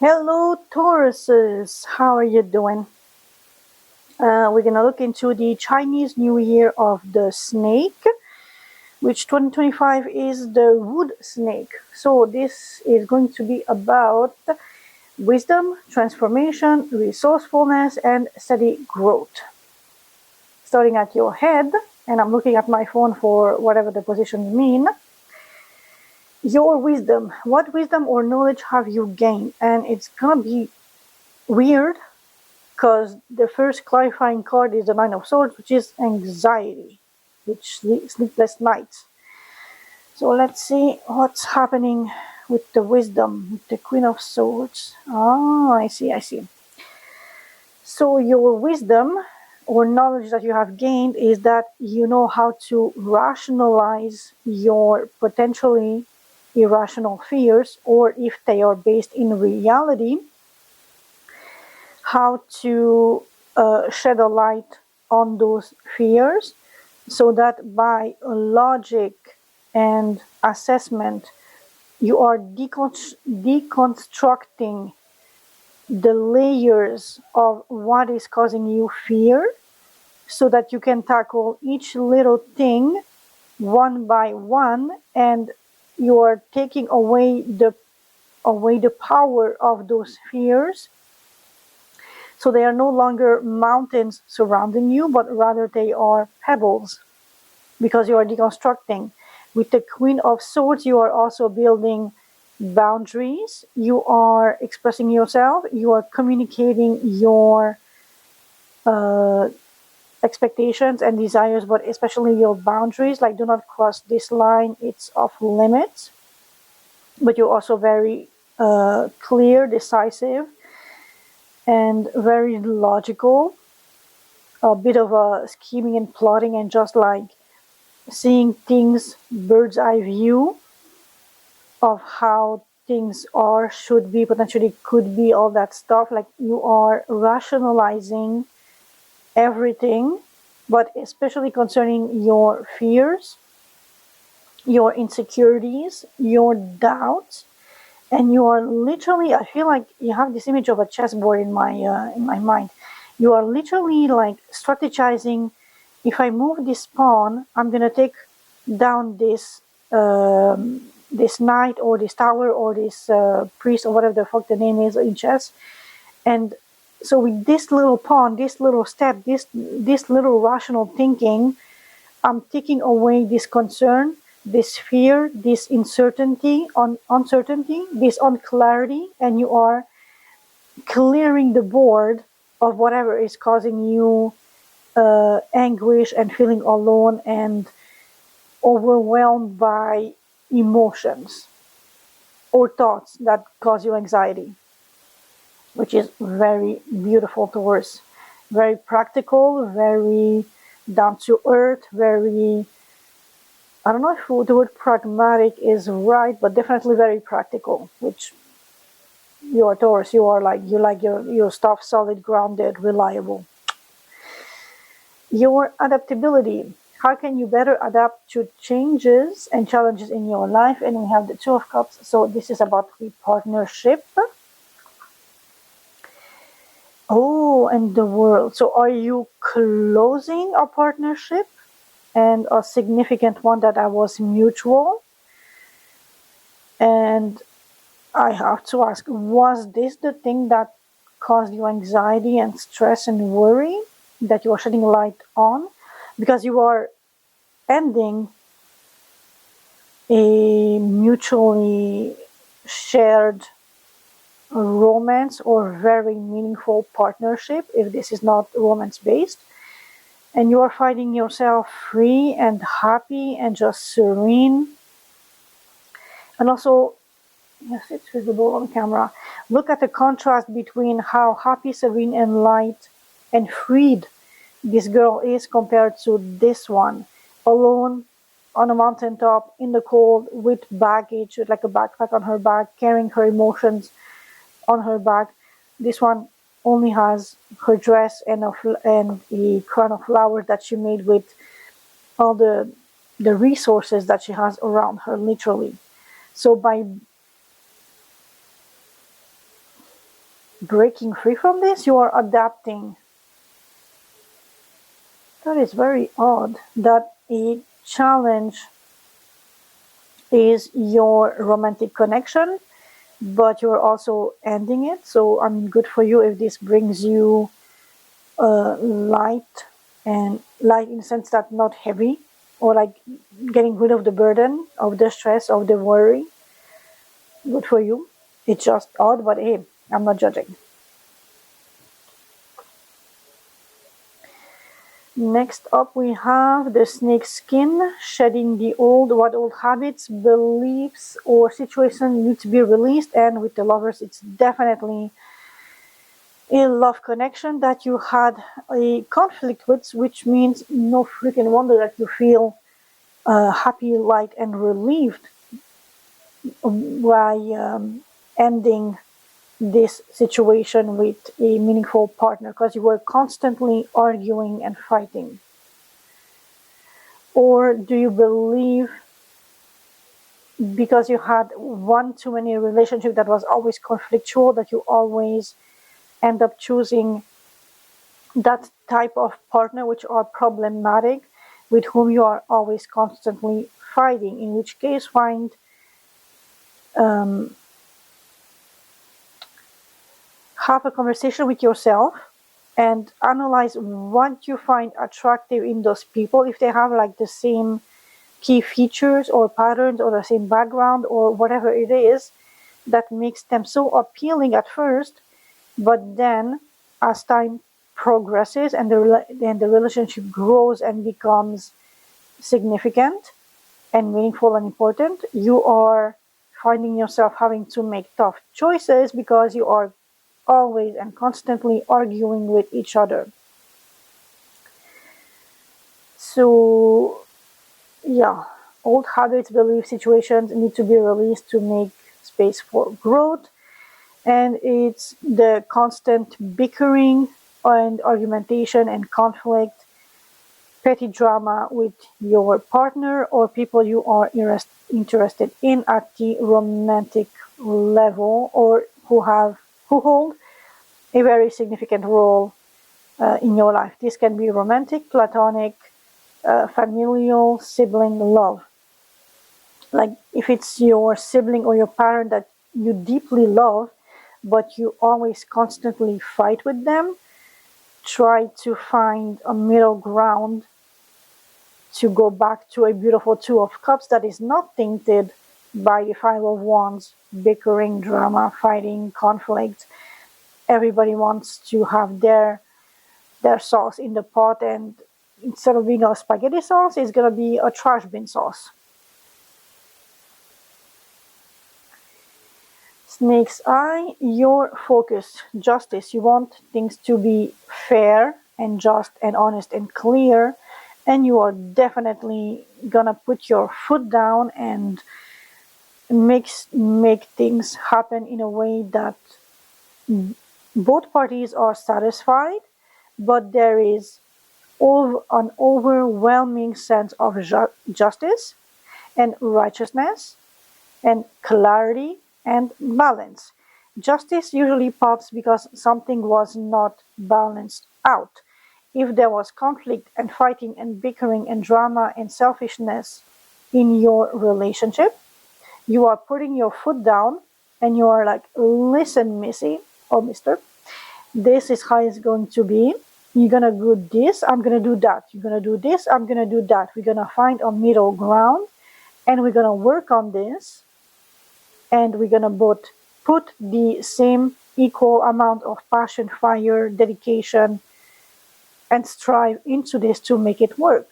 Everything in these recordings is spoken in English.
Hello, Tauruses. How are you doing? We're going to look into the Chinese New Year of the snake, which 2025 is the wood snake. So this is going to be about wisdom, transformation, resourcefulness, and steady growth. Starting at your head, and I'm looking at my phone for whatever the positions mean. Your wisdom. What wisdom or knowledge have you gained? And it's going to be weird because the first clarifying card is the Nine of Swords, which is anxiety, which sleepless nights. So let's see what's happening with the wisdom, with the Queen of Swords. Oh, I see. So your wisdom or knowledge that you have gained is that you know how to rationalize your potentially irrational fears, or if they are based in reality, how to shed a light on those fears so that by logic and assessment you are deconstructing the layers of what is causing you fear so that you can tackle each little thing one by one, and you are taking away the power of those fears. So they are no longer mountains surrounding you, but rather they are pebbles, because you are deconstructing. With the Queen of Swords, you are also building boundaries. You are expressing yourself. You are communicating your expectations and desires, but especially your boundaries. Like, do not cross this line, it's off limits. But you're also very clear, decisive, and very logical. A bit of a scheming and plotting, and just like seeing things bird's eye view of how things are, should be, potentially could be, all that stuff. Like, you are rationalizing everything, but especially concerning your fears, your insecurities, your doubts. And you are literally, I feel like you have this image of a chessboard in my mind. You are literally like strategizing. If I move this pawn, I'm gonna take down this this knight or this tower or this priest or whatever the fuck the name is in chess. And so with this little pawn, this little step, this little rational thinking, I'm taking away this concern, this fear, this uncertainty, this unclarity, and you are clearing the board of whatever is causing you anguish and feeling alone and overwhelmed by emotions or thoughts that cause you anxiety, which is very beautiful, Taurus. Very practical, very down to earth, very, I don't know if the word pragmatic is right, but definitely very practical, which you are Taurus. You are like, you like your stuff solid, grounded, reliable. Your adaptability. How can you better adapt to changes and challenges in your life? And we have the Two of Cups. So this is about the partnership. Oh, and the world. So are you closing a partnership and a significant one that was mutual? And I have to ask, was this the thing that caused you anxiety and stress and worry that you are shedding light on? Because you are ending a mutually shared romance or very meaningful partnership, if this is not romance based, and you are finding yourself free and happy and just serene. And also, yes, it's visible on camera. Look at the contrast between how happy, serene, and light and freed this girl is compared to this one, alone on a mountaintop in the cold with baggage, with like a backpack on her back, carrying her emotions on her back. This one only has her dress and a crown of flowers that she made with all the resources that she has around her, literally. So by breaking free from this, you are adapting. That is very odd. That a challenge is your romantic connection, but you're also ending it. So, I mean, good for you if this brings you light, and light in the sense that not heavy, or like getting rid of the burden, of the stress, of the worry. Good for you. It's just odd, but hey, I'm not judging. Next up, we have the snake skin, shedding the what old habits, beliefs, or situation need to be released. And with the lovers, it's definitely a love connection that you had a conflict with, which means no freaking wonder that you feel happy, light, and relieved by ending this situation with a meaningful partner, because you were constantly arguing and fighting. Or do you believe because you had one too many relationship that was always conflictual, that you always end up choosing that type of partner which are problematic, with whom you are always constantly fighting, in which case find have a conversation with yourself and analyze what you find attractive in those people, if they have like the same key features or patterns or the same background or whatever it is that makes them so appealing at first, but then as time progresses and the relationship grows and becomes significant and meaningful and important, you are finding yourself having to make tough choices because you are always and constantly arguing with each other. So, yeah, old habits, belief situations need to be released to make space for growth. And it's the constant bickering and argumentation and conflict, petty drama with your partner or people you are interested in at the romantic level, or who hold a very significant role in your life. This can be romantic, platonic, familial, sibling love. Like if it's your sibling or your parent that you deeply love, but you always constantly fight with them, try to find a middle ground to go back to a beautiful Two of Cups that is not tainted by the Five of Wands, bickering, drama, fighting, conflict. Everybody wants to have their sauce in the pot, and instead of being a spaghetti sauce, it's gonna be a trash bin sauce. Snake's eye, your focus, justice. You want things to be fair and just and honest and clear, and you are definitely gonna put your foot down and make things happen in a way that both parties are satisfied, but there is an overwhelming sense of justice and righteousness and clarity and balance. Justice usually pops because something was not balanced out. If there was conflict and fighting and bickering and drama and selfishness in your relationship, you are putting your foot down and you are like, listen, Missy or Mister, this is how it's going to be. You're gonna do this, I'm gonna do that. You're gonna do this, I'm gonna do that. We're gonna find a middle ground and we're gonna work on this, and we're gonna both put the same equal amount of passion, fire, dedication, and strive into this to make it work.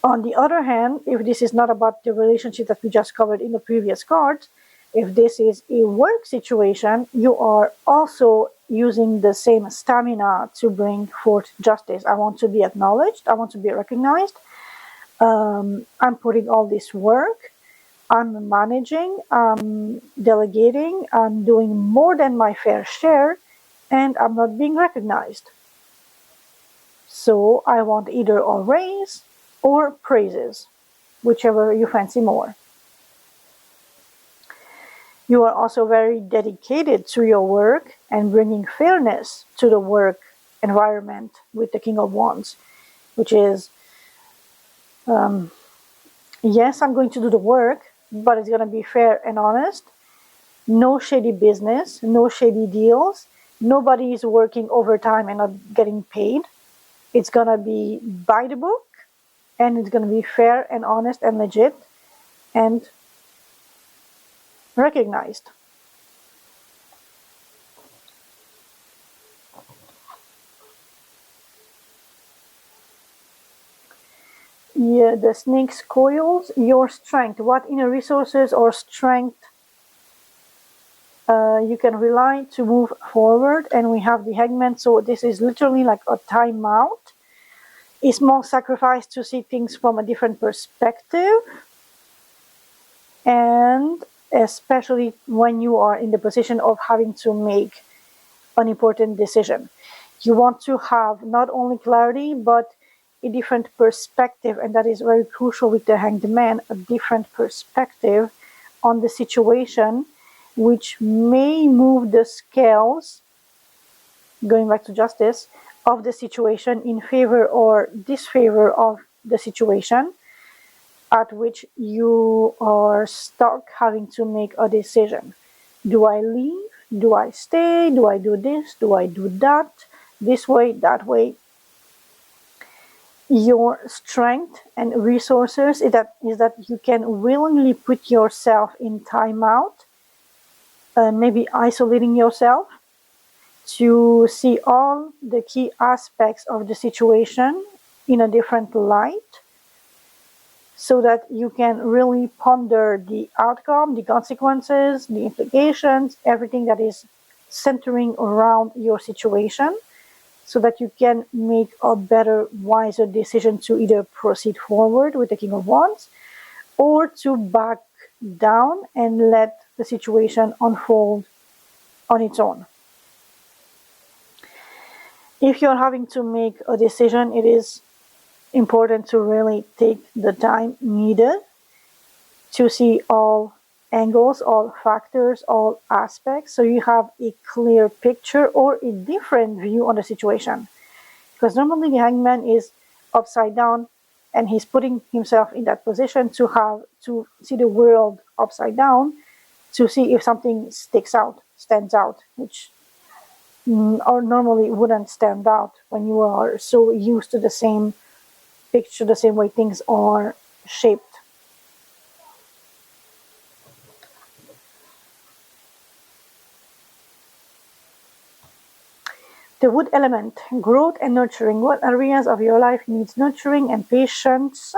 On the other hand, if this is not about the relationship that we just covered in the previous cards, if this is a work situation, you are also using the same stamina to bring forth justice. I want to be acknowledged, I want to be recognized. I'm putting all this work, I'm managing, I'm delegating, I'm doing more than my fair share, and I'm not being recognized. So I want either a raise or praises, whichever you fancy more. You are also very dedicated to your work and bringing fairness to the work environment with the King of Wands, which is, yes, I'm going to do the work, but it's going to be fair and honest. No shady business, no shady deals. Nobody is working overtime and not getting paid. It's going to be by the book, and it's going to be fair and honest and legit and recognized. Yeah, the snake's coils, your strength. What inner resources or strength you can rely to move forward? And we have the hangman, so this is literally like a timeout. A small sacrifice to see things from a different perspective, and especially when you are in the position of having to make an important decision. You want to have not only clarity, but a different perspective, and that is very crucial with the Hanged Man, a different perspective on the situation, which may move the scales, going back to justice, of the situation in favor or disfavor of the situation, at which you are stuck having to make a decision. Do I leave? Do I stay? Do I do this? Do I do that? This way, that way. Your strength and resources is that you can willingly put yourself in timeout, maybe isolating yourself to see all the key aspects of the situation in a different light, so that you can really ponder the outcome, the consequences, the implications, everything that is centering around your situation, so that you can make a better, wiser decision to either proceed forward with the King of Wands or to back down and let the situation unfold on its own. If you're having to make a decision, it is important to really take the time needed to see all angles, all factors, all aspects, so you have a clear picture or a different view on the situation. Because normally the hangman is upside down, and he's putting himself in that position to see the world upside down, to see if something stands out, which or normally wouldn't stand out when you are so used to the same picture, the same way things are shaped. The wood element, growth and nurturing. What areas of your life needs nurturing and patience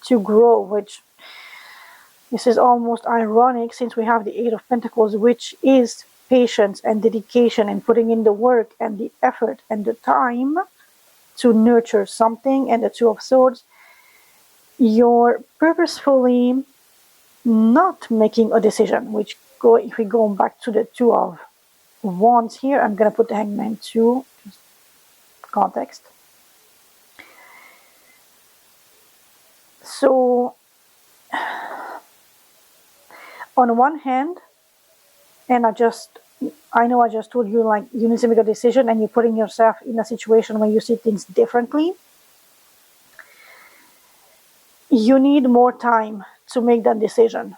to grow? Which, this is almost ironic, since we have the Eight of Pentacles, which is patience and dedication and putting in the work and the effort and the time to nurture something. And the Two of Swords, you're purposefully not making a decision, which if we go back to the Two of Wands here, I'm going to put the Hangman to context. So on one hand, and I know I just told you, like, you need to make a decision and you're putting yourself in a situation where you see things differently. You need more time to make that decision.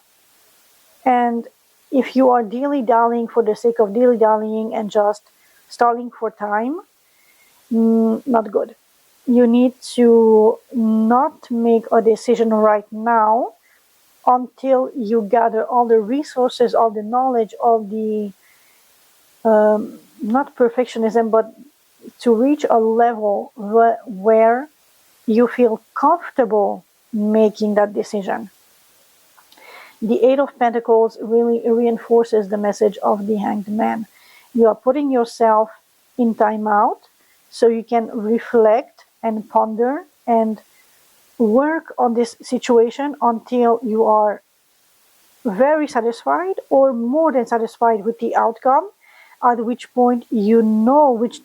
And if you are dilly-dallying for the sake of dilly-dallying and just stalling for time, not good. You need to not make a decision right now until you gather all the resources, all the knowledge, all the not perfectionism, but to reach a level where you feel comfortable making that decision. The Eight of Pentacles really reinforces the message of the Hanged Man. You are putting yourself in timeout so you can reflect and ponder and work on this situation until you are very satisfied or more than satisfied with the outcome, at which point you know which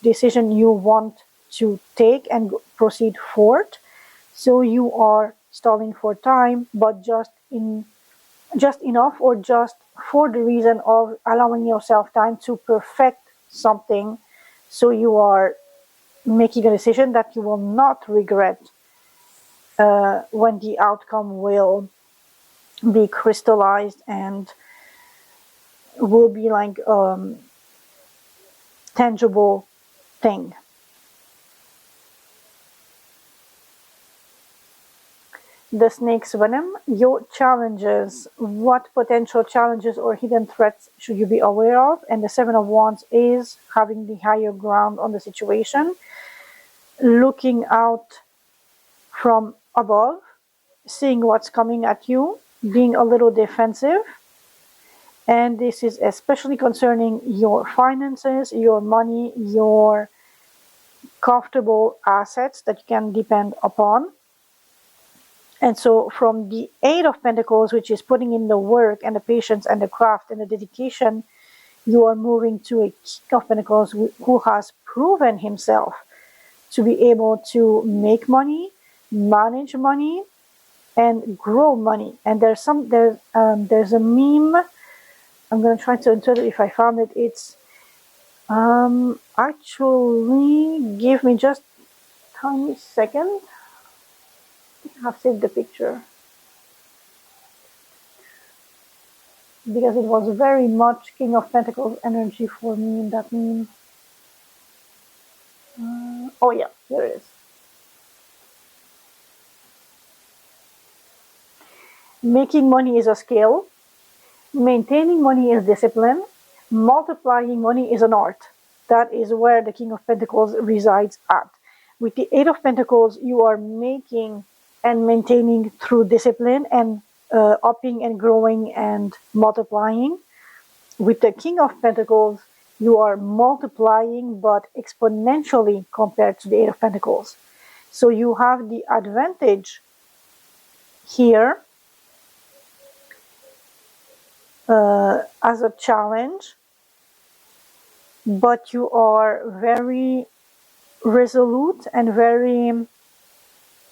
decision you want to take and proceed forward. So you are stalling for time, but just in just enough or just for the reason of allowing yourself time to perfect something, so you are making a decision that you will not regret when the outcome will be crystallized and will be like tangible thing. The snake's venom, your challenges. What potential challenges or hidden threats should you be aware of? And the Seven of Wands is having the higher ground on the situation, looking out from above, seeing what's coming at you, being a little defensive. And this is especially concerning your finances, your money, your comfortable assets that you can depend upon. And so from the Eight of Pentacles, which is putting in the work and the patience and the craft and the dedication, you are moving to a King of Pentacles who has proven himself to be able to make money, manage money, and grow money. And there's a meme. I'm going to try to insert it if I found it. It's actually, give me just a tiny second. I have saved the picture because it was very much King of Pentacles energy for me in that meme. Oh yeah, here it is. Making money is a skill. Maintaining money is discipline. Multiplying money is an art. That is where the King of Pentacles resides at. With the Eight of Pentacles, you are making and maintaining through discipline and upping and growing and multiplying. With the King of Pentacles, you are multiplying but exponentially compared to the Eight of Pentacles. So you have the advantage here as a challenge, but you are very resolute and very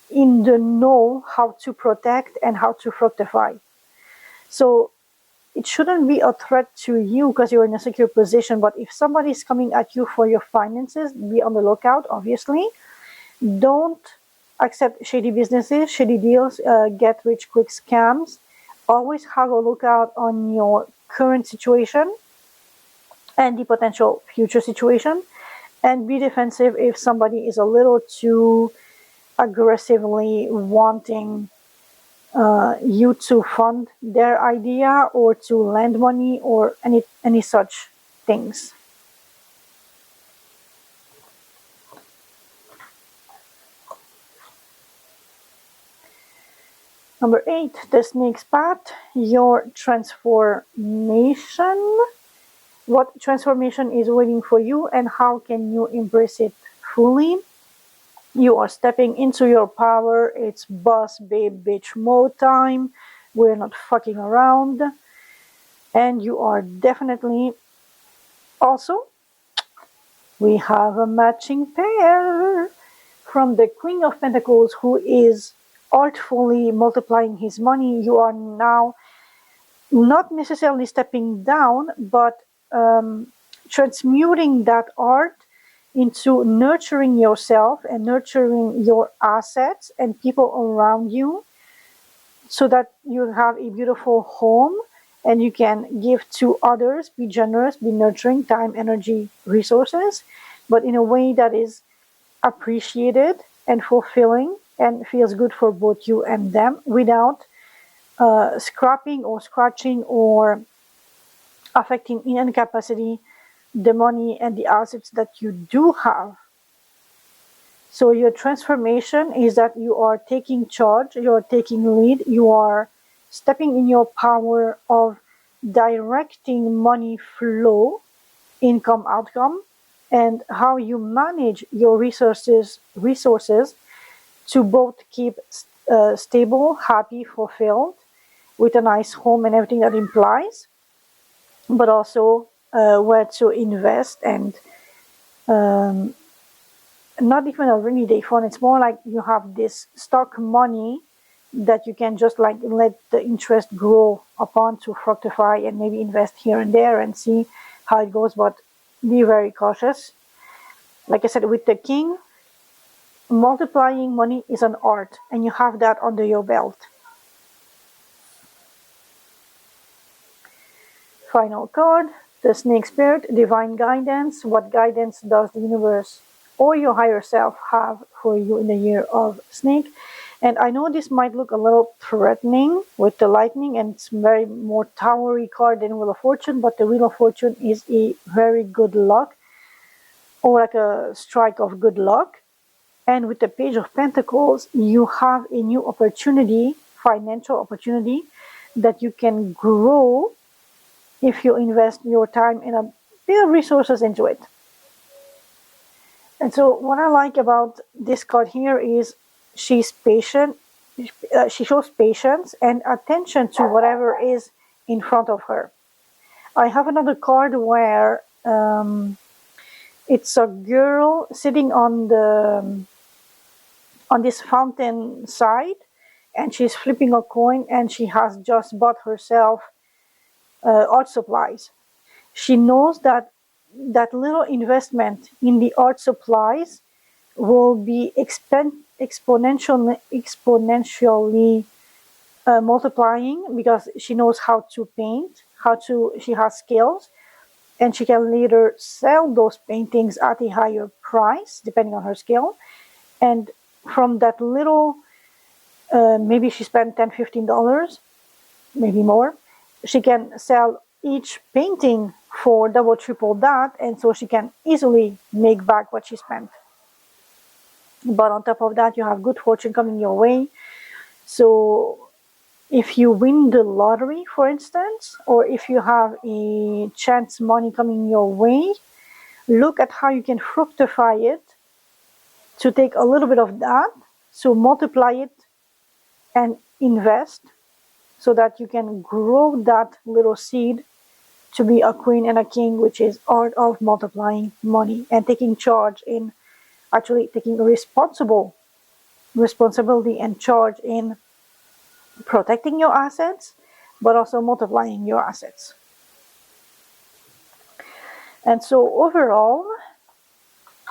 in the know how to protect and how to fructify. So it shouldn't be a threat to you because you're in a secure position, but if somebody is coming at you for your finances, be on the lookout, obviously. Don't accept shady businesses, shady deals, get rich quick scams. Always have a lookout on your current situation and the potential future situation, and be defensive if somebody is a little too aggressively wanting you to fund their idea or to lend money or any such things. Number 8, the snake's path, your transformation. What transformation is waiting for you and how can you embrace it fully? You are stepping into your power. It's boss babe bitch mode time. We're not fucking around. And you are definitely also, we have a matching pair from the Queen of Pentacles, who is artfully multiplying his money. You are now not necessarily stepping down, but transmuting that art into nurturing yourself and nurturing your assets and people around you, so that you have a beautiful home and you can give to others, be generous, be nurturing, time, energy, resources, but in a way that is appreciated and fulfilling and feels good for both you and them, without scrapping or scratching or affecting in any capacity the money and the assets that you do have. So your transformation is that you are taking charge, you are taking lead, you are stepping in your power of directing money flow, income, outcome, and how you manage your resources to both keep stable, happy, fulfilled, with a nice home and everything that implies, but also where to invest and not even a rainy day fund. It's more like you have this stock money that you can just like let the interest grow upon to fructify and maybe invest here and there and see how it goes, but be very cautious. Like I said, with the king, multiplying money is an art, and you have that under your belt. Final card, the snake spirit, divine guidance. What guidance does the universe or your higher self have for you in the year of snake? And I know this might look a little threatening with the lightning, and it's very more towery card than Wheel of Fortune, but the Wheel of Fortune is a very good luck, or like a strike of good luck. And with the Page of Pentacles, you have a new opportunity, financial opportunity, that you can grow if you invest your time and a bit of resources into it. And so what I like about this card here is she's patient. She shows patience and attention to whatever is in front of her. I have another card where it's a girl sitting on this fountain side, and she's flipping a coin, and she has just bought herself art supplies. She knows that that little investment in the art supplies will be exponentially multiplying, because she knows how to paint, she has skills, and she can later sell those paintings at a higher price depending on her skill. And from that little, maybe she spent $10-15, maybe more, she can sell each painting for double, triple that, and so she can easily make back what she spent. But on top of that, you have good fortune coming your way. So if you win the lottery, for instance, or if you have a chance money coming your way, look at how you can fructify it to take a little bit of that, so multiply it and invest so that you can grow that little seed to be a queen and a king, which is art of multiplying money and taking charge in, actually taking responsibility and charge in protecting your assets, but also multiplying your assets. And so overall,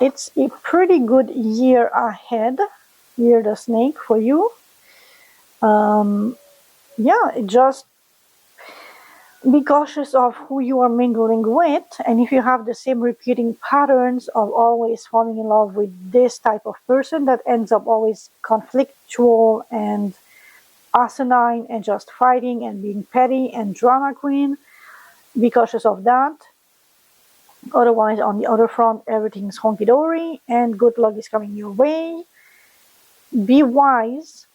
it's a pretty good year ahead, year the snake, for you. Just be cautious of who you are mingling with, and if you have the same repeating patterns of always falling in love with this type of person that ends up always conflictual and asinine and just fighting and being petty and drama queen, be cautious of that. Otherwise, on the other front, everything's honky-dory and good luck is coming your way. Be wise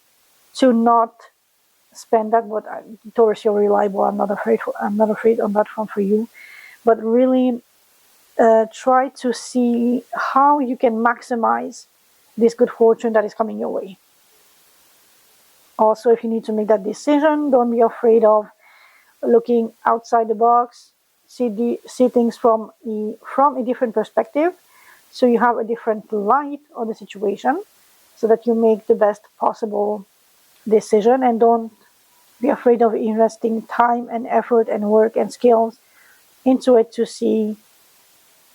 to not spend that, but Taurus, you're reliable. I'm not afraid on that front for you, but really try to see how you can maximize this good fortune that is coming your way. Also, if you need to make that decision, don't be afraid of looking outside the box. See things from a different perspective, so you have a different light on the situation, so that you make the best possible decision, and don't be afraid of investing time and effort and work and skills into it to see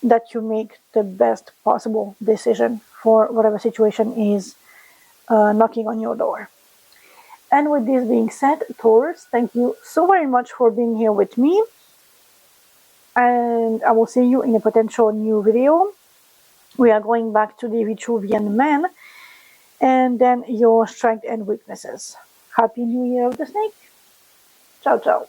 that you make the best possible decision for whatever situation is knocking on your door. And with this being said, Taurus, thank you so very much for being here with me. And I will see you in a potential new video. We are going back to the Vitruvian Man, and then your strength and weaknesses. Happy New Year of the Snake. Ciao, ciao.